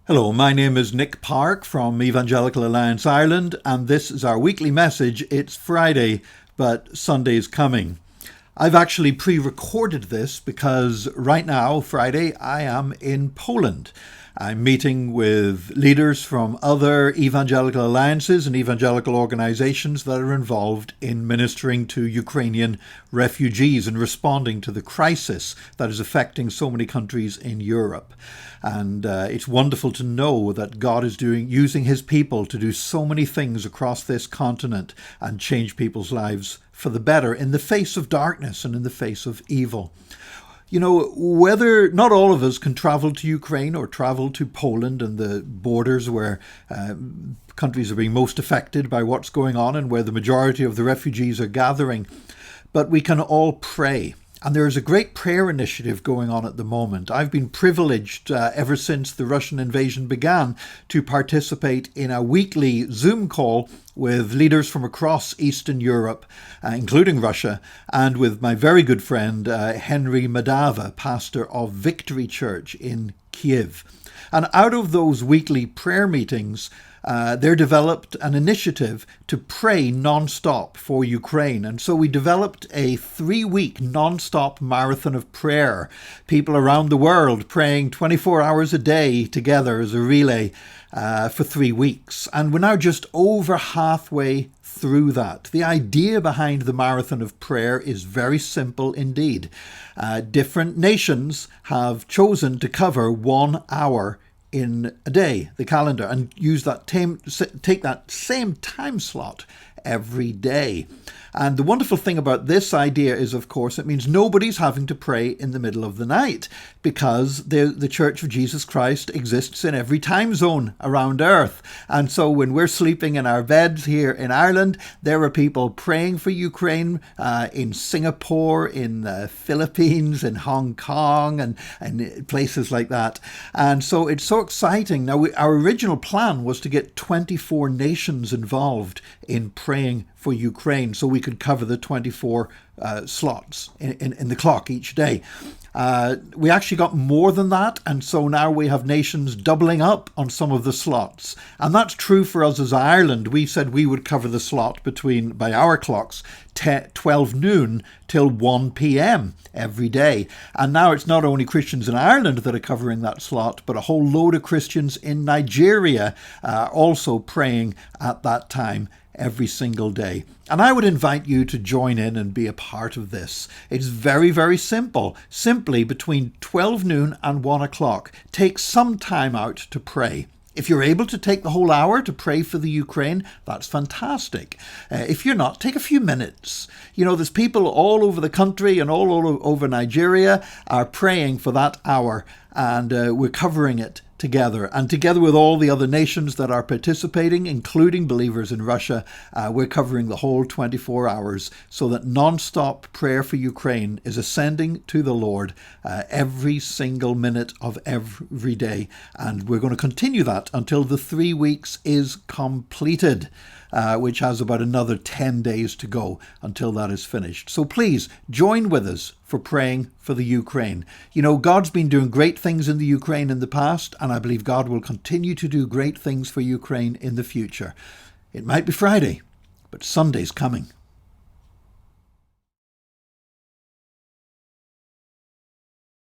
Hello, my name is Nick Park from Evangelical Alliance Ireland, and this is our weekly message. It's Friday, but Sunday's coming. I've actually pre-recorded this because right now, Friday, I am in Poland. I'm meeting with leaders from other evangelical alliances and evangelical organizations that are involved in ministering to Ukrainian refugees and responding to the crisis that is affecting so many countries in Europe. And it's wonderful to know that God is using his people to do so many things across this continent and change people's lives for the better in the face of darkness and in the face of evil. You know, whether not all of us can travel to Ukraine or travel to Poland and the borders where countries are being most affected by what's going on and where the majority of the refugees are gathering, but we can all pray. And there is a great prayer initiative going on at the moment. I've been privileged ever since the Russian invasion began to participate in a weekly Zoom call with leaders from across Eastern Europe, including Russia, and with my very good friend Henry Madava, pastor of Victory Church in Kiev. And out of those weekly prayer meetings, there developed an initiative to pray non-stop for Ukraine. And so we developed a 3-week non-stop marathon of prayer. People around the world praying 24 hours a day together as a relay for 3 weeks. And we're now just over halfway through that. The idea behind the marathon of prayer is very simple indeed. Different nations have chosen to cover 1 hour in a day, the calendar, and take that same time slot every day. And the wonderful thing about this idea is, of course, it means nobody's having to pray in the middle of the night because the Church of Jesus Christ exists in every time zone around Earth. And so when we're sleeping in our beds here in Ireland, there are people praying for Ukraine in Singapore, in the Philippines, in Hong Kong, and places like that. And so it's so exciting. Now, our original plan was to get 24 nations involved in praying for Ukraine so we could cover the 24 slots in the clock each day. We actually got more than that, and so now we have nations doubling up on some of the slots. And that's true for us as Ireland. We said we would cover the slot by our clocks, 12 noon till 1 p.m. every day. And now it's not only Christians in Ireland that are covering that slot, but a whole load of Christians in Nigeria also praying at that time every single day. And I would invite you to join in and be a part of this. It's very, very simple. Simply between 12 noon and 1 o'clock, take some time out to pray. If you're able to take the whole hour to pray for the Ukraine, that's fantastic. If you're not, take a few minutes. You know, there's people all over the country and all over Nigeria are praying for that hour, and we're covering it together. And together with all the other nations that are participating, including believers in Russia, we're covering the whole 24 hours so that non-stop prayer for Ukraine is ascending to the Lord every single minute of every day. And we're going to continue that until the 3 weeks is completed, which has about another 10 days to go until that is finished. So please join with us for praying for the Ukraine. You know, God's been doing great things in the Ukraine in the past, and I believe God will continue to do great things for Ukraine in the future. It might be Friday, but Sunday's coming.